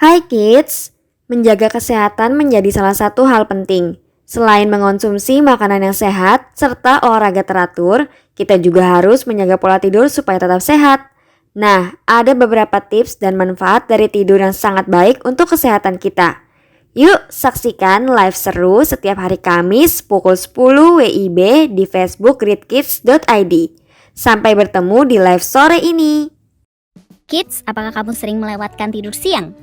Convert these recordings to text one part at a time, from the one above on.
Hai kids, menjaga kesehatan menjadi salah satu hal penting. Selain mengonsumsi makanan yang sehat serta olahraga teratur, kita juga harus menjaga pola tidur supaya tetap sehat. Nah, ada beberapa tips dan manfaat dari tidur yang sangat baik untuk kesehatan kita. Yuk saksikan live seru setiap hari Kamis pukul 10 WIB di Facebook readkids.id. Sampai bertemu di live sore ini. Kids, apakah kamu sering melewatkan tidur siang?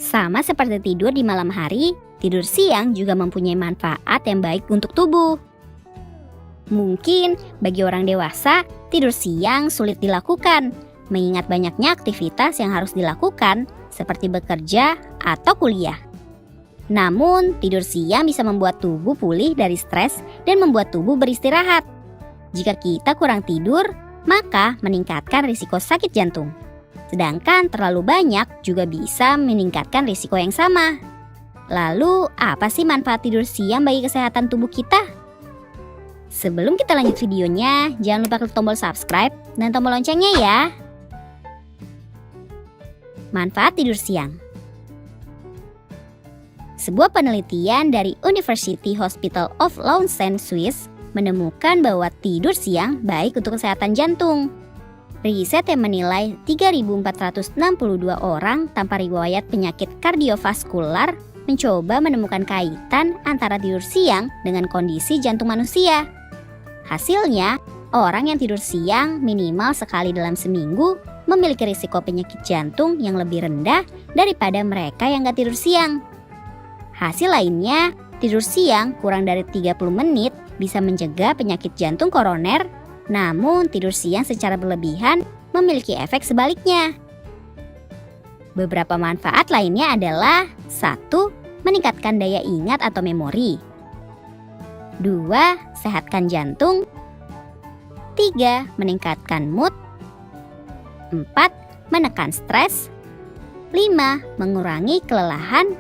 Sama seperti tidur di malam hari, tidur siang juga mempunyai manfaat yang baik untuk tubuh. Mungkin bagi orang dewasa, tidur siang sulit dilakukan, mengingat banyaknya aktivitas yang harus dilakukan, seperti bekerja atau kuliah. Namun, tidur siang bisa membuat tubuh pulih dari stres dan membuat tubuh beristirahat. Jika kita kurang tidur, maka meningkatkan risiko sakit jantung. Sedangkan terlalu banyak juga bisa meningkatkan risiko yang sama. Lalu, apa sih manfaat tidur siang bagi kesehatan tubuh kita? Sebelum kita lanjut videonya, jangan lupa klik tombol subscribe dan tombol loncengnya ya. Manfaat tidur siang. Sebuah penelitian dari University Hospital of Lausanne, Swiss, menemukan bahwa tidur siang baik untuk kesehatan jantung. Riset yang menilai 3.462 orang tanpa riwayat penyakit kardiovaskular mencoba menemukan kaitan antara tidur siang dengan kondisi jantung manusia. Hasilnya, orang yang tidur siang minimal sekali dalam seminggu memiliki risiko penyakit jantung yang lebih rendah daripada mereka yang gak tidur siang. Hasil lainnya, tidur siang kurang dari 30 menit bisa mencegah penyakit jantung koroner. Namun, tidur siang secara berlebihan memiliki efek sebaliknya. Beberapa manfaat lainnya adalah 1. Meningkatkan daya ingat atau memori. 2. Sehatkan jantung. 3. Meningkatkan mood. 4. Menekan stres. 5. Mengurangi kelelahan.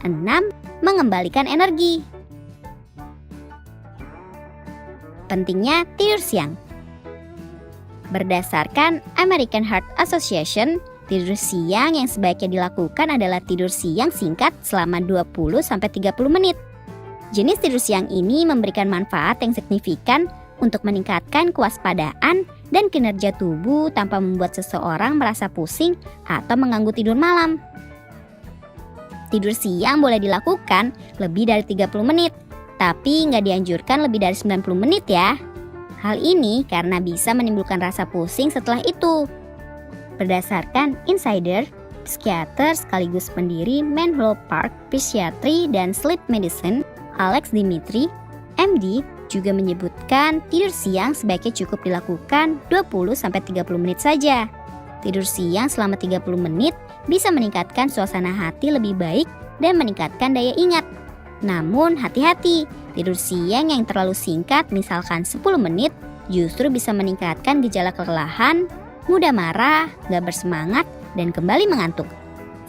6. Mengembalikan energi. Pentingnya tidur siang. Berdasarkan American Heart Association, tidur siang yang sebaiknya dilakukan adalah tidur siang singkat selama 20-30 menit. Jenis tidur siang ini memberikan manfaat yang signifikan untuk meningkatkan kewaspadaan dan kinerja tubuh tanpa membuat seseorang merasa pusing atau mengganggu tidur malam. Tidur siang boleh dilakukan lebih dari 30 menit. Tapi nggak dianjurkan lebih dari 90 menit ya. Hal ini karena bisa menimbulkan rasa pusing setelah itu. Berdasarkan Insider, psikiater sekaligus pendiri Menlo Park Psychiatry dan Sleep Medicine, Alex Dimitri, MD, juga menyebutkan tidur siang sebaiknya cukup dilakukan 20-30 menit saja. Tidur siang selama 30 menit bisa meningkatkan suasana hati lebih baik dan meningkatkan daya ingat. Namun hati-hati, tidur siang yang terlalu singkat misalkan 10 menit justru bisa meningkatkan gejala kelelahan, mudah marah, gak bersemangat, dan kembali mengantuk.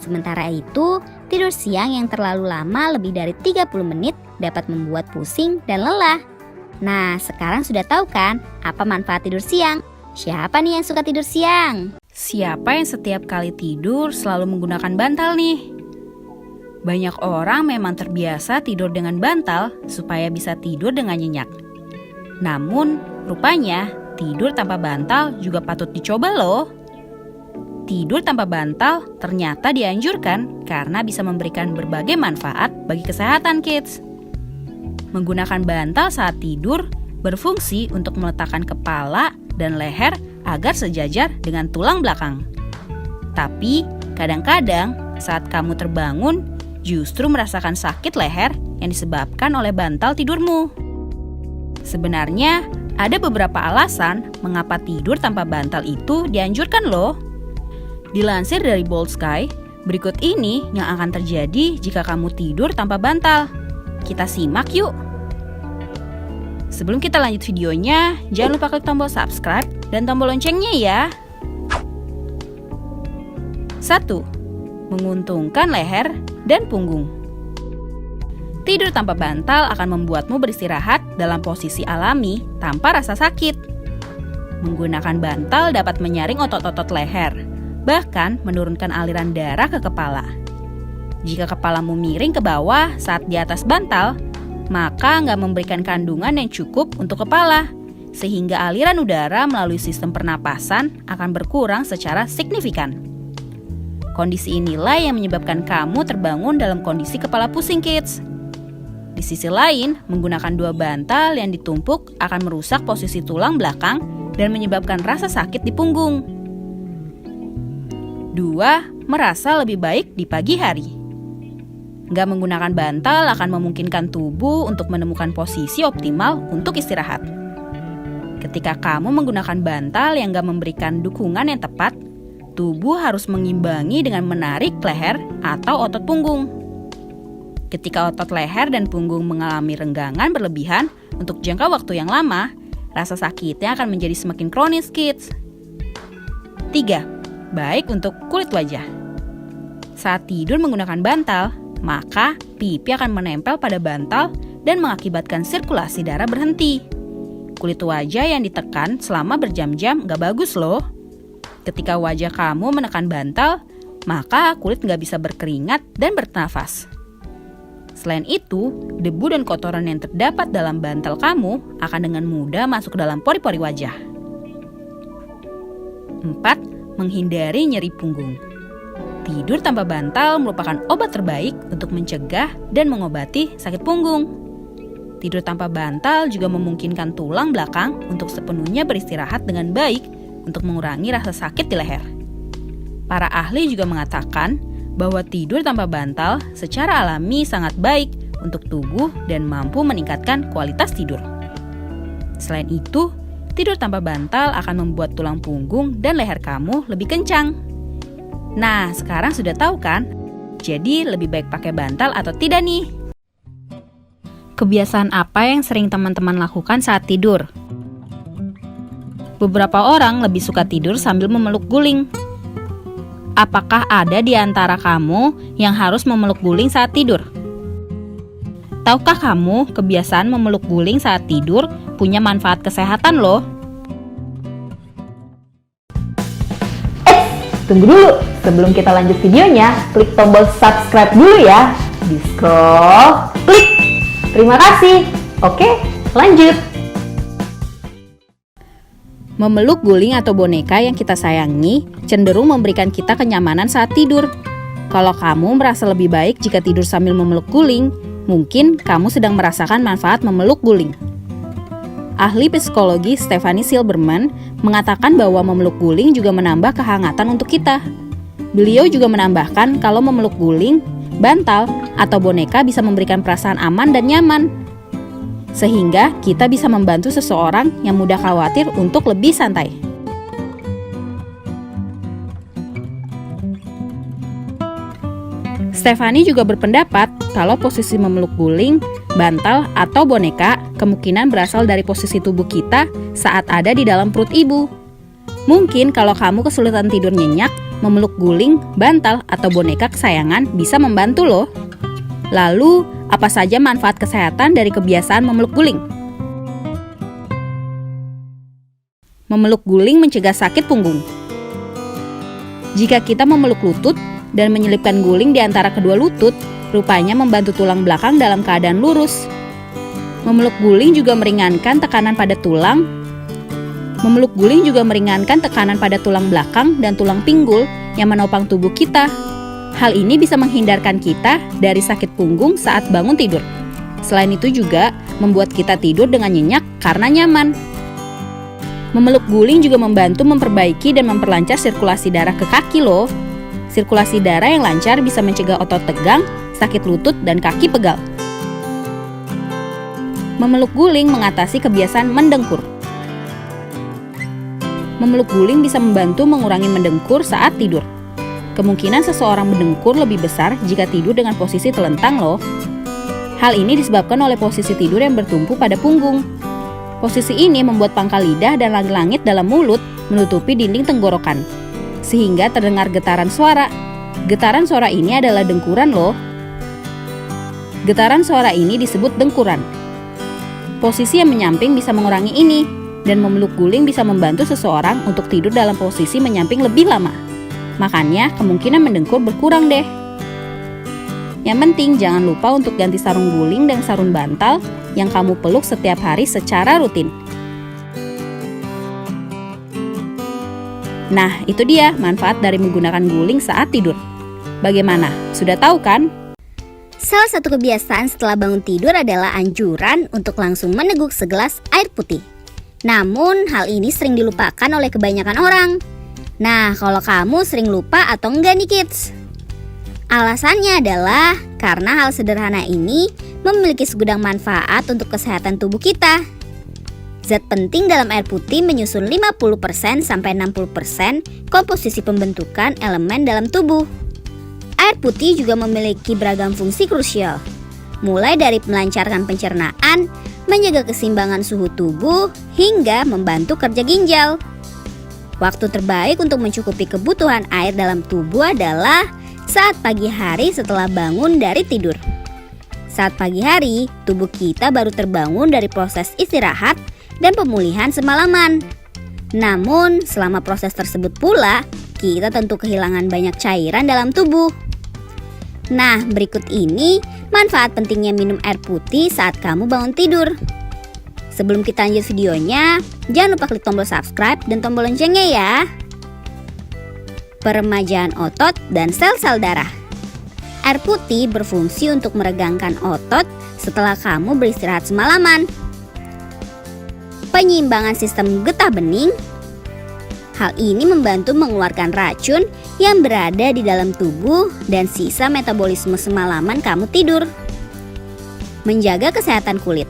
Sementara itu, tidur siang yang terlalu lama lebih dari 30 menit dapat membuat pusing dan lelah. Nah, sekarang sudah tahu kan apa manfaat tidur siang? Siapa nih yang suka tidur siang? Siapa yang setiap kali tidur selalu menggunakan bantal nih? Banyak orang memang terbiasa tidur dengan bantal supaya bisa tidur dengan nyenyak. Namun, rupanya tidur tanpa bantal juga patut dicoba loh. Tidur tanpa bantal ternyata dianjurkan karena bisa memberikan berbagai manfaat bagi kesehatan kids. Menggunakan bantal saat tidur berfungsi untuk meletakkan kepala dan leher agar sejajar dengan tulang belakang. Tapi, kadang-kadang saat kamu terbangun, justru merasakan sakit leher yang disebabkan oleh bantal tidurmu. Sebenarnya, ada beberapa alasan mengapa tidur tanpa bantal itu dianjurkan loh. Dilansir dari Bold Sky, berikut ini yang akan terjadi jika kamu tidur tanpa bantal. Kita simak yuk. Sebelum kita lanjut videonya, jangan lupa klik tombol subscribe dan tombol loncengnya ya. 1. Menguntungkan leher dan punggung. Tidur tanpa bantal akan membuatmu beristirahat dalam posisi alami tanpa rasa sakit. Menggunakan bantal dapat menyaring otot-otot leher, bahkan menurunkan aliran darah ke kepala. Jika kepalamu miring ke bawah saat di atas bantal, maka nggak memberikan kandungan yang cukup untuk kepala, sehingga aliran udara melalui sistem pernapasan akan berkurang secara signifikan. Kondisi inilah yang menyebabkan kamu terbangun dalam kondisi kepala pusing, kids. Di sisi lain, menggunakan 2 bantal yang ditumpuk akan merusak posisi tulang belakang dan menyebabkan rasa sakit di punggung. 2. Merasa lebih baik di pagi hari. Nggak menggunakan bantal akan memungkinkan tubuh untuk menemukan posisi optimal untuk istirahat. Ketika kamu menggunakan bantal yang nggak memberikan dukungan yang tepat, tubuh harus mengimbangi dengan menarik leher atau otot punggung. Ketika otot leher dan punggung mengalami renggangan berlebihan untuk jangka waktu yang lama, rasa sakitnya akan menjadi semakin kronis, kids. 3. Baik untuk kulit wajah. Saat tidur menggunakan bantal, maka pipi akan menempel pada bantal dan mengakibatkan sirkulasi darah berhenti. Kulit wajah yang ditekan selama berjam-jam gak bagus loh. Ketika wajah kamu menekan bantal, maka kulit gak bisa berkeringat dan bernafas. Selain itu, debu dan kotoran yang terdapat dalam bantal kamu akan dengan mudah masuk ke dalam pori-pori wajah. 4. Menghindari nyeri punggung. Tidur tanpa bantal merupakan obat terbaik untuk mencegah dan mengobati sakit punggung. Tidur tanpa bantal juga memungkinkan tulang belakang untuk sepenuhnya beristirahat dengan baik untuk mengurangi rasa sakit di leher. Para ahli juga mengatakan bahwa tidur tanpa bantal secara alami sangat baik untuk tubuh dan mampu meningkatkan kualitas tidur. Selain itu, tidur tanpa bantal akan membuat tulang punggung dan leher kamu lebih kencang. Nah, sekarang sudah tahu kan? Jadi lebih baik pakai bantal atau tidak nih? Kebiasaan apa yang sering teman-teman lakukan saat tidur? Beberapa orang lebih suka tidur sambil memeluk guling. Apakah ada di antara kamu yang harus memeluk guling saat tidur? Tahukah kamu kebiasaan memeluk guling saat tidur punya manfaat kesehatan loh? Tunggu dulu, sebelum kita lanjut videonya, klik tombol subscribe dulu ya. Di scroll, klik. Terima kasih. Oke, lanjut. Memeluk guling atau boneka yang kita sayangi cenderung memberikan kita kenyamanan saat tidur. Kalau kamu merasa lebih baik jika tidur sambil memeluk guling, mungkin kamu sedang merasakan manfaat memeluk guling. Ahli psikologi Stephanie Silberman mengatakan bahwa memeluk guling juga menambah kehangatan untuk kita. Beliau juga menambahkan kalau memeluk guling, bantal, atau boneka bisa memberikan perasaan aman dan nyaman. Sehingga kita bisa membantu seseorang yang mudah khawatir untuk lebih santai. Stephanie juga berpendapat kalau posisi memeluk guling, bantal, atau boneka kemungkinan berasal dari posisi tubuh kita saat ada di dalam perut ibu. Mungkin kalau kamu kesulitan tidur nyenyak, memeluk guling, bantal, atau boneka kesayangan bisa membantu loh. Lalu, apa saja manfaat kesehatan dari kebiasaan memeluk guling? Memeluk guling mencegah sakit punggung. Jika kita memeluk lutut dan menyelipkan guling di antara kedua lutut, rupanya membantu tulang belakang dalam keadaan lurus. Memeluk guling juga meringankan tekanan pada tulang. Memeluk guling juga meringankan tekanan pada tulang belakang dan tulang pinggul yang menopang tubuh kita. Hal ini bisa menghindarkan kita dari sakit punggung saat bangun tidur. Selain itu juga membuat kita tidur dengan nyenyak karena nyaman. Memeluk guling juga membantu memperbaiki dan memperlancar sirkulasi darah ke kaki loh. Sirkulasi darah yang lancar bisa mencegah otot tegang, sakit lutut, dan kaki pegal. Memeluk guling mengatasi kebiasaan mendengkur. Memeluk guling bisa membantu mengurangi mendengkur saat tidur. Kemungkinan seseorang mendengkur lebih besar jika tidur dengan posisi telentang loh. Hal ini disebabkan oleh posisi tidur yang bertumpu pada punggung. Posisi ini membuat pangkal lidah dan langit-langit dalam mulut menutupi dinding tenggorokan, sehingga terdengar getaran suara. Getaran suara ini adalah dengkuran loh. Getaran suara ini disebut dengkuran. Posisi yang menyamping bisa mengurangi ini, dan memeluk guling bisa membantu seseorang untuk tidur dalam posisi menyamping lebih lama. Makanya kemungkinan mendengkur berkurang deh. Yang penting jangan lupa untuk ganti sarung guling dan sarung bantal yang kamu peluk setiap hari secara rutin. Nah, itu dia manfaat dari menggunakan guling saat tidur. Bagaimana? Sudah tahu kan? Salah satu kebiasaan setelah bangun tidur adalah anjuran untuk langsung meneguk segelas air putih. Namun, hal ini sering dilupakan oleh kebanyakan orang. Nah, kalau kamu sering lupa atau enggak nih kids? Alasannya adalah karena hal sederhana ini memiliki segudang manfaat untuk kesehatan tubuh kita. Zat penting dalam air putih menyusun 50% sampai 60% komposisi pembentukan elemen dalam tubuh. Air putih juga memiliki beragam fungsi krusial, mulai dari melancarkan pencernaan, menjaga keseimbangan suhu tubuh, hingga membantu kerja ginjal. Waktu terbaik untuk mencukupi kebutuhan air dalam tubuh adalah saat pagi hari setelah bangun dari tidur. Saat pagi hari, tubuh kita baru terbangun dari proses istirahat dan pemulihan semalaman. Namun, selama proses tersebut pula, kita tentu kehilangan banyak cairan dalam tubuh. Nah, berikut ini manfaat pentingnya minum air putih saat kamu bangun tidur. Sebelum kita lanjut videonya, jangan lupa klik tombol subscribe dan tombol loncengnya ya. Peremajaan otot dan sel-sel darah. Air putih berfungsi untuk meregangkan otot setelah kamu beristirahat semalaman. Penyeimbangan sistem getah bening. Hal ini membantu mengeluarkan racun yang berada di dalam tubuh dan sisa metabolisme semalaman kamu tidur. Menjaga kesehatan kulit.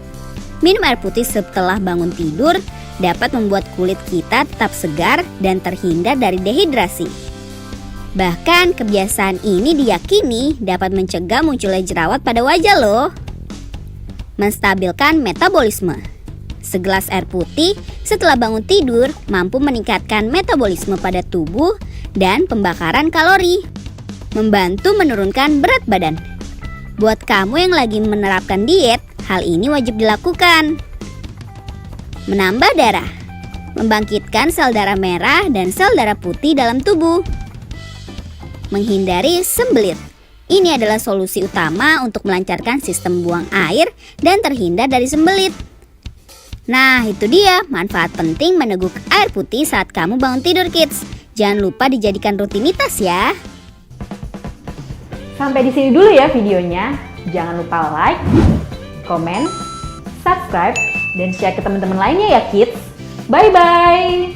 Minum air putih setelah bangun tidur dapat membuat kulit kita tetap segar dan terhindar dari dehidrasi. Bahkan kebiasaan ini diyakini dapat mencegah munculnya jerawat pada wajah loh. Menstabilkan metabolisme. Segelas air putih setelah bangun tidur mampu meningkatkan metabolisme pada tubuh dan pembakaran kalori, membantu menurunkan berat badan. Buat kamu yang lagi menerapkan diet, hal ini wajib dilakukan. Menambah darah, membangkitkan sel darah merah dan sel darah putih dalam tubuh. Menghindari sembelit. Ini adalah solusi utama untuk melancarkan sistem buang air dan terhindar dari sembelit. Nah, itu dia manfaat penting meneguk air putih saat kamu bangun tidur kids. Jangan lupa dijadikan rutinitas ya. Sampai di sini dulu ya videonya. Jangan lupa like, komen, subscribe, dan share ke teman-teman lainnya ya kids. Bye-bye.